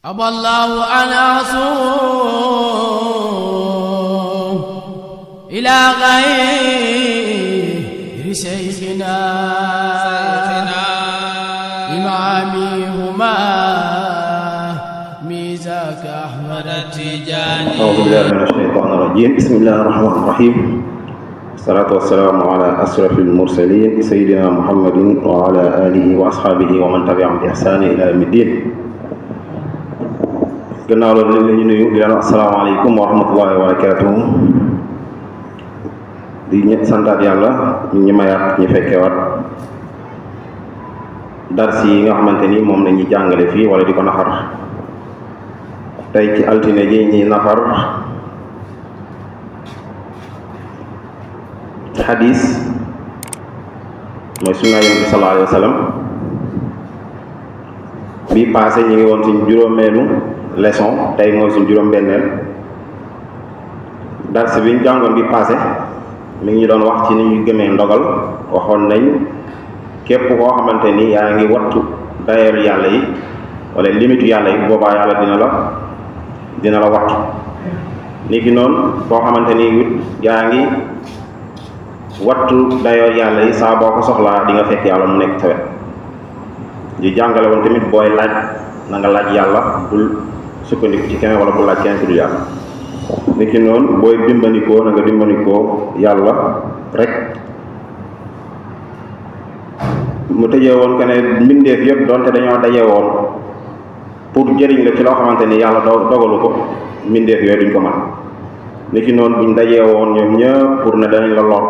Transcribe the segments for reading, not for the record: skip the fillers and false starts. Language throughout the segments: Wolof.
أبى الله أن أصوم إلى غير شيخنا إمامي هما ميزاك أحمد التجاني. أعوذ بالله من الشيطان الرجيم. بسم الله الرحمن الرحيم. الصلاة والسلام على أشرف المرسلين سيدنا محمد وعلى آله وأصحابه ومن تبعهم بإحسان إلى يوم الدين. gannaaw loolu ñu ngi nuyu di leen asalaamaaleykum wa rahmatullahi wa barakaatuh. di santaat yàlla ñu mayaat ñu fekkewaat dars yi nga xamante ni moom la ñuy jàngale fii wala di ko nafar tey ci altine ji ñuy nafar xadis mooy sunna Yonent bi sallallahu alayhi wa sallam bii passé ñu ngi woon ci juróomeelu leçon tey mooy suñ juróom-benneel dars bi ñu jàngoon bi passé mi ngi ñu doon wax ci ni ñu gëmee ndogal waxoon nañ képp koo xamante ni yaa ngi wattu dayeelu yàlla yi wala limitu yàlla yi boobaa yàlla dina la wattu ni ki noonu koo xamante ni yaa ngi wattu dayeelu yàlla yi saa boo ko soxlaa di nga fekk yàlla mu nekk sa wet di jàngale woon tamit booy laaj na nga laaj yàlla bul sukkandiku ci keneen wala bu laaj keneen ku dul yàlla niki noonu booy dimbandikoo na nga dimbandikoo yàlla rek. mu tëjee woon que ne mbindeef yëpp doonte dañoo daje woon pour jëriñ la ci loo xamante ni yàlla dogalu ko mbindeef yooyu duñ ko mën niki noonu buñ dajee woon ñoom ñëpp pour ne danañ la lor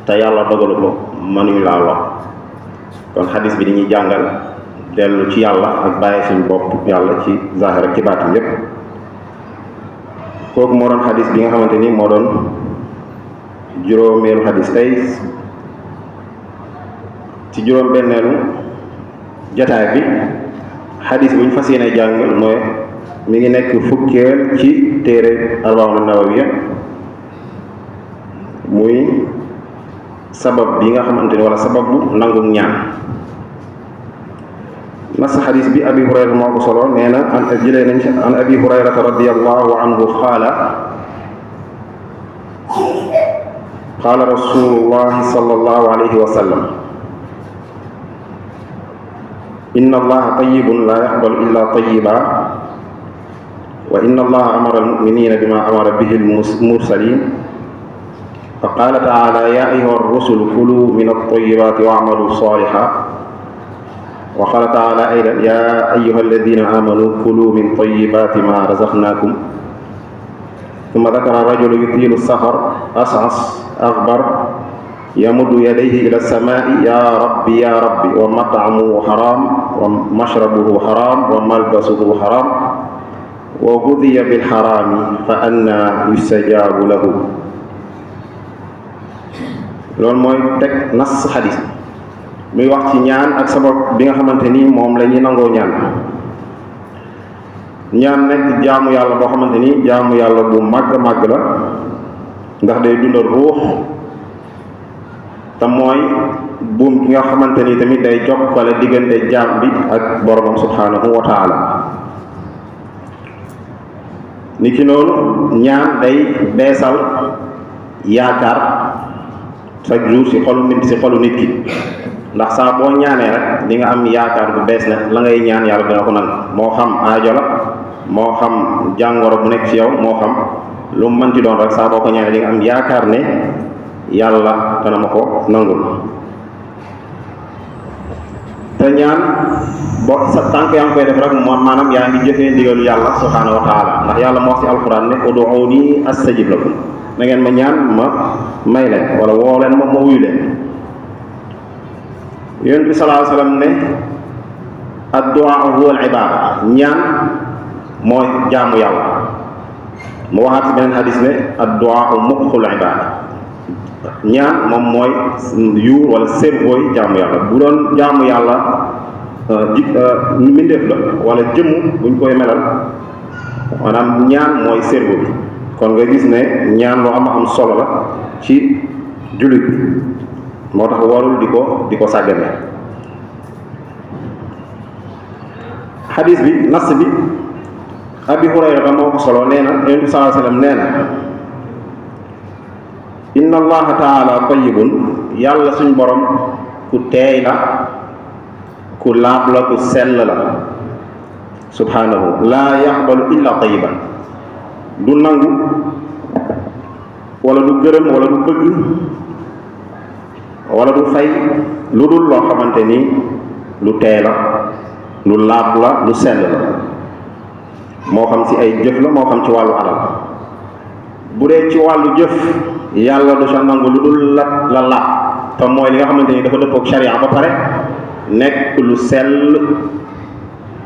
te yàlla dogalu ko mënuñu laa lor kon xadis bi dañuy jàngal dellu ci yàlla ak bàyyi suñu bopp yàlla ci zahir ak ci baatin yépp kooku moo doon xadis bi nga xamante ni moo doon juróomeelu xadis tey ci juróom-benneelu jataay bi xadis bu ñu fas yéene jàng mooy mi ngi nekk fukkeel ci téere Arba'uun Nawawiyya muy sabab bi nga xamante ni wala sababu nangu ñaan. nas xadis bi abi hurayra moo ko solo nee na jëlee nañ ci an abi hurayrata radiyallahu anhu qaala rasulullahi sallallahu alayhi wa sallam inna allaha tayyibun la yaqbalu illa tayyiba wa inna allaha amara almu'minina bima amara bihi almursalin fa qaala ta'ala ya ayyuha ar-rusulu kulu min at-tayyibati wa'malu salihan wa qaala ta'ala aydan ya ayyuha alladhina amanu kulu min tayyibati ma razaqnakum thumma dhakara rajula yutilu as-safar as'as aghbar yamuddu yadayhi ila as-samaa'i ya rabbi wa mat'amuhu haram wa mashrabuhu haram wa malbasuhu haram wa ghudhiya bil harami fa anna yustajabu lahu. loolu mooy teg nas xadis muy wax ci ñaan ak sabab bi nga xamante ni moom la ñuy nangoo ñaan nekk jaamu yàlla boo xamante ni jaamu yàlla bu màgg la ndax day dundal ruux te mooy buum gi nga xamante ni tamit day jokkale diggante jaam bi ak boromam subhanahu wa taala. ni ki noonu ñaan day beesal yaakaar chaque jour ci xolu nit ki ndax saa boo ñaanee rek di nga am yaakaar bu bees ne la ngay ñaan yàlla dina ko nangu moo xam aajo la moo xam jàngoro bu nekk ci yow moo xam lu mu mënti doon rek saa boo ko ñaanee di nga am yaakaar ne yàlla dana ma ko nangul. te ñaan boo sa tànk yaa ngi koy def rek moom maanaam yaa ngi jëfee ndigalu yàlla subhaanahu wa taala ndax yàlla moo wax ci alquran ne ud'uuni astajib lakum na ngeen ma ñaan ma may leen wala woo leen ma wuyu leen. Yonent bi sallallahu alayhi wa sallam ne ad-du'aa huwa al-ibaada ñaan mooy jaamu yàlla mu waxaat ci beneen xadis ne ad-du'aa muxul ibaada ñaan moom mooy yuur wala cerveau yi jaamu yàlla bu doon jaamu yàlla mbindeef la wala jëmm buñ koy melal maanaam ñaan mooy cerveau bi kon nga gis ne ñaan lu am solo la ci jullit bi moo tax warul di ko sàggane. xadis bi nas bi Abi Hurayra moo ko solo nee na Yonent bi sallallahu alayhi wa sallam nee na inna allaha taala tayyibun yàlla suñ borom ku teey la ku laab la ku sell la subhanahu laa yaqbalu illa tayyiban du nangu wala du gërëm wala du bëgg wala du fay lu dul loo xamante ni lu teey la lu laab la lu sell la moo xam ci ay jëf la moo xam ci wàllu alal bu dee ci wàllu jëf yàlla du sa nangu lu dul la laab te mooy li nga xamante ni dafa dëppook sharia ba pare nekk lu sell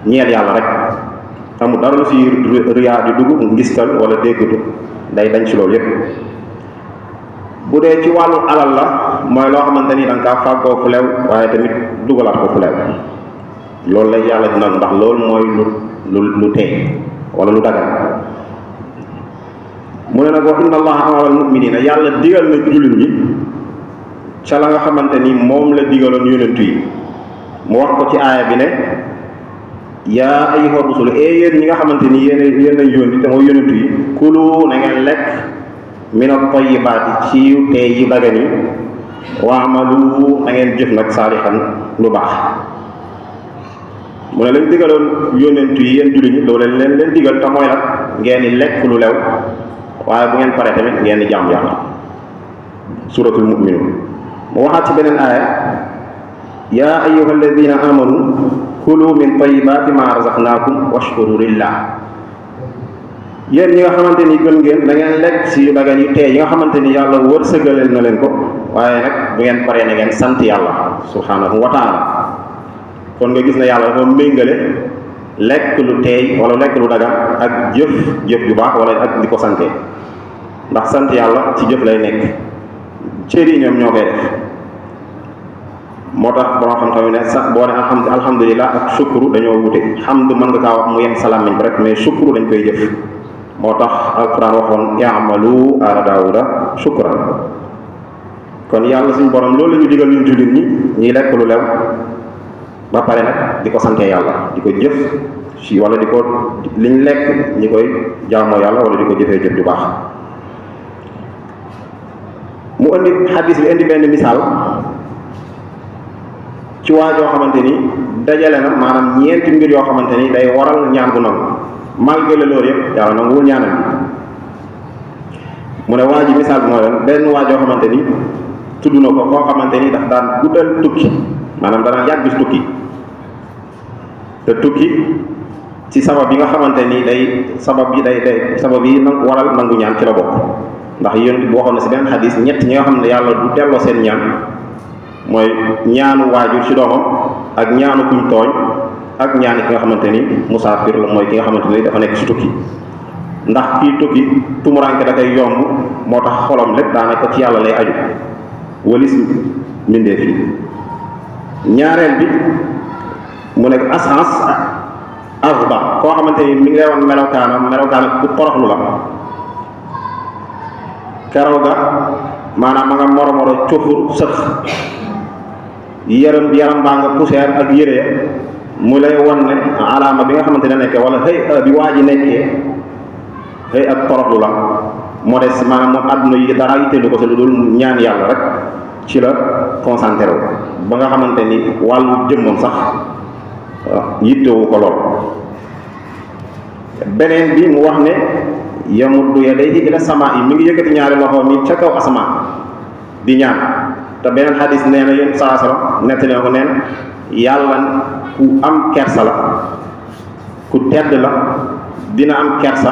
ñeel yàlla rek amul dara lu si riyaa di dugg ngistal wala déggatu day dañ ci loolu yépp bu dee ci wàllu alal la mooy loo xamante ni da nga kaa fàggoo fu lew waaye tamit dugalaat ko fu lew loolu lay yàlla di nangu ndax loolu mooy lu tey wala lu dagal mu ne nag wa inna allaha amara al mu'minina yàlla digal na jullit ñi ca la nga xamante ni moom la digaloon yonentu yi mu wax ko ci aaya bi ne yaa ayyuha rusul yéen ñi nga xamante ni yéen lañ yónni te mooy yonentu yi kulu na ngeen lekk min at-tayyibaati ci yu tey yu dagan yi wa amalu na ngeen jëf nag saalixan lu baax mu ne lañ digaloon yonentu yi yéen jullit ñi loolu leen digal te mooy nag ngeen di lekk lu lew waaye bu ngeen paree tamit ngeen di jàmm yàlla suratul mu'minun mu waxaat ci beneen aaya yaa ayyuha alladina amanu kulu min tayyibati ma razaqnakum washkuru lillah yéen ñi nga xamante ni gën ngeen da ngeen lekk ci yu dagan yu tee yi nga xamante ni yàlla wërsëgaleel na leen ko waaye nag bu ngeen paree na ngeen sant yàlla subhanahu wa taala kon nga gis ne yàlla dafa méngale lekk lu teey wala lekk lu dagan ak jëf ju baax wala ak di ko sante ndax sant yàlla ci jëf lay nekk cër yi ñoom ñoo koy def moo tax borom xam-xam ne sax boo ne alhamdulilah ak sukuru dañoo wute xamd mën nga kaa wax mu yem salaamiñ rek mais sukuru dañ koy jëf moo tax alquran waxoon i'malu ala daawuda shukran kon yàlla suñu borom loolu la ñu digal ñun jullit ñi ñuy lekk lu lew ba pare nag di ko sante yàlla di ko jëf ci wala di ko liñ lekk ñi koy jaamoo yàlla wala di ko jëfee jëf ju baax mu indi xadis bi indi benn misaal ci waa joo xamante ni dajale na maanaam ñeenti mbir yoo xamante ni day waral ñaan gu nangu malgré loolu yëpp yàlla nanguwul ñaanal bi mu ne waa ji misaal bi mooy lan benn waa joo xamante ni tudd na ko koo xamante ni daf daan guddal tukki maanaam danaan yàgg bis tukki te tukki ci sabab yi nga xamante ni sabab yi nangu waral nangu ñaan ci la bokk ndax yéen bu waxoon na si benn xadis ñett ñi nga xam ne yàlla du delloo seen ñaan mooy ñaanu waajur ci doomam ak ñaanu kuñ tooñ ak ñaani ki nga xamante ni musaafir la mooy ki nga xamante ni dafa nekk ci tukki ndax kii tukki tumuranke da koy yomb moo tax xolom lépp daanaka ci yàlla lay aju walis mbindeef yi ñaareel bi mu nekk asans asba koo xamante ni mi ngi lay wan melokaanam ku toroxlu la karaw ga maanaam ma nga moro cufur sëx yaram baa nga poussière ak yére ya mu lay wan ne alaama bi nga xamante ne nekkee wala xëy bi waa ji nekkee xëy ak toroxlu la modeste maanaam moom àdduna yi dara yitteelu ko sa lu dul ñaan yàlla rek ci la concentré wu ba nga xamante ni wàllu jëmmam sax yittewu ko lool beneen bi mu wax ne yamuddu yadayhi ila samaa yi mi ngi yëkkati ñaari loxo mi ca kaw asamaan di ñaan te beneen xadis nee na yéen saa salaam nettali na ko nee na yàlla ku am kersa la ku tedd la dina am kersa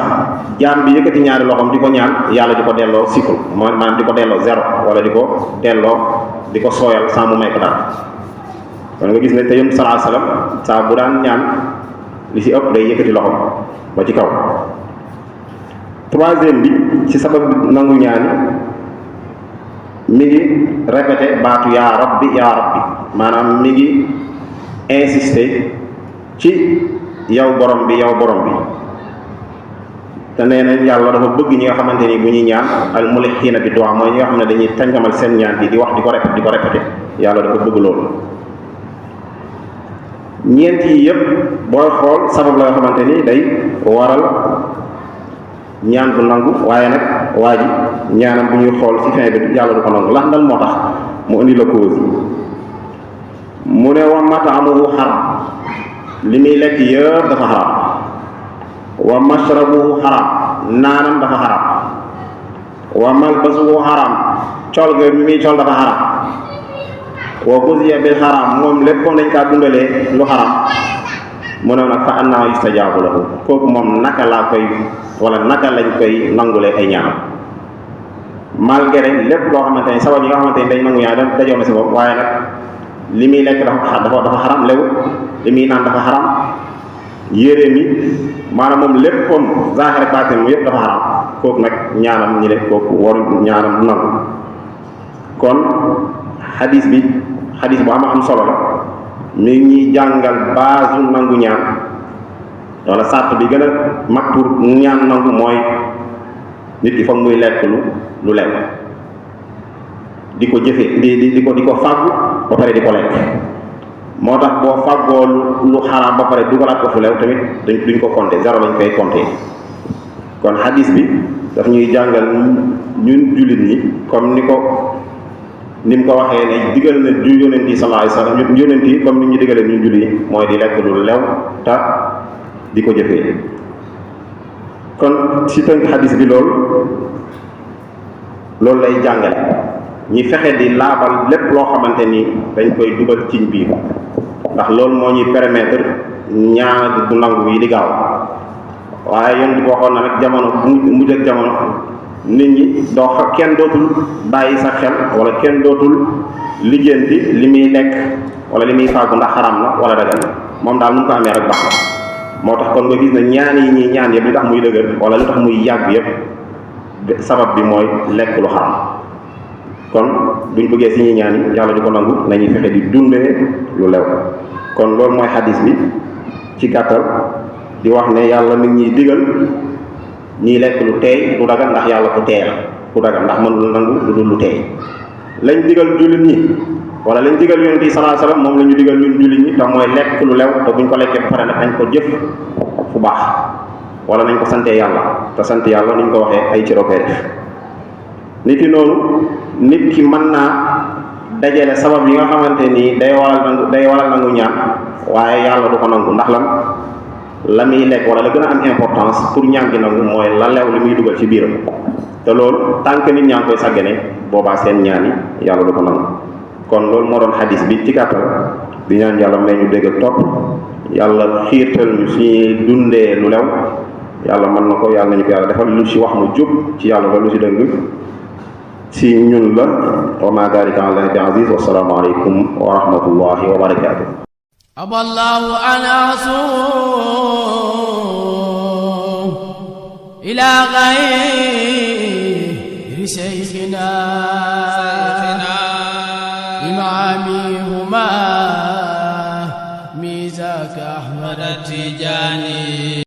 jaam bi yëkkati ñaari loxoom di ko ñaan yàlla di ko delloo sikul maanaam di ko delloo zéro wala di ko delloo di ko sooyal sans mu may ko dara kon nga gis ne te yéen saa salaam saa bu daan ñaan li ci ëpp day yëkkati loxoom ba ci kaw. troisième bi ci sabab nangu ñaani mi ngi répété baatu yaa rabbi maanaam mi ngi insister ci yow borom bi te nee na yàlla dafa bëgg ñi nga xamante ni bu ñuy ñaan al mulihiina bi du'a mooy ñi nga xam ne dañuy tàngamal seen ñaan bi di wax di ko répété yàlla dafa bëgg loolu ñeent yi yëpp booy xool sabab la yoo xamante ni day waral ñaan bu nangu, waaye nag waa ji ñaanam bu ñuy xool ci fin bi yàlla du ko nangu lan moo tax mu indi la cause yi. mu ne wa mataamuhu xaram, li muy lekk yëpp dafa xaram. wa mashrabuhu xaram, naanam dafa xaram. wa malbasuhu xaram, col ga mi muy col dafa xaram. wa guziya bil xaram, moom lépp comme dañ kaa dundalee lu xaram. mu ne nag fa annaa yustajaabu lahu, kooku moom naka laa koy wala naka lañ koy nangulee ay ñaanam. malgré lépp loo xamante ni sabab yi nga xamante ni dañ nangu ñaan dajoo na si bopp, waaye nag li muy lekk dafa xaram lewu, li muy naan dafa xaram, yére mi maanaam moom lépp comme zahir ak baatin mu yëpp dafa xaram. kooku nag ñaanam ñi ne kooku waru ñaanam nangu. kon xadis bi xadis bu am solo la, mi ngi jàngal baasu nangu ñaan, wala sart bi gën a mag pour ñaan nangu mooy nit ki foog muy lekk lu lew, di ko jëfe di ko fàggu ba pare di ko lekk. moo tax boo fàggoo lu xaraam ba pare dugalaat ko fu lew tamit duñ ko compter, zéro lañ koy compter. kon hadis bi daf ñuy jàngal ñun jullit ñi comme ni mu ko waxee ne digal na ju yonent yi sallallahu alayhi wasallam yonent yi comme ni ñu digalee ñun jullit ñi mooy di lekk lu lew ta di ko jëfee. kon ci tënk hadis bi loolu lay jàngale ñi fexe di laabal lépp loo xamante ni dañ koy dugal ciñ biir, ndax loolu moo ñuy permettre ñaan bu nangu yi di gaaw. waaye yoon di ko waxoon na nag jamono bu mujj ak jamono nit ñi kenn dootul bàyyi sa xel wala kenn dootul lijjanti li muy lekk wala li muy fàggu ndax xaram na wala dagan, moom daal nu mu ko amee rek baax na. moo tax kon nga gis ne ñaan yi ñuy ñaan yëpp li tax muy dëgër wala li tax muy yàgg yëpp sabab bi mooy lekk lu xaram. kon buñ bëggee si ñuy ñaan yi yàlla di ko nangu nañuy fexe di dundee lu lew. kon loolu mooy xadis bi ci gàttal, di wax ne yàlla mi ngi ñuy digal ñiy lekk lu teey lu dagan ndax yàlla ku teey la, ku dagan ndax mënul nangu lu dul lu teey. lañ digal jullit ñi wala lañ digal yonent yi sallallahu alayhi wasallam moom la ñu digal ñun jullit ñi te mooy lekk lu lew, te buñ ko lekkee ba pare nag nañ ko jëf fu baax wala nañ ko santee yàlla, te sant yàlla ni ñu ko waxee ay cëroo koy def. nit ki noonu nit ki mën naa dajale sabab yi nga xamante ni day waral nangu ñaan, waaye yàlla du ko nangu ndax lan la muy lekk wala la gën a am importance pour ñaan gi nangu mooy la lew li muy dugal ci biiram. te loolu tant que nit ñaa ngi koy sàggane boobaa seen ñaan yi yàlla du ko nangu. kon loolu moo doon xadis bi ci gàttal, di ñaan yàlla may ñu dégg ak topp, yàlla xiirtal ñu suñuy dundee lu lew. yàlla mën na ko, yàlla nañu ko yàlla defal. lu ci wax mu jub ci yàlla la, lu ci dëng ci ñun la. wa ma dalika ala bi aziz. wa salaamu aleykum wa rahmatullahi wa barakatuh. aballahu anasu ila ghayri shaykhina imamihuma mizaka ahmad tijani.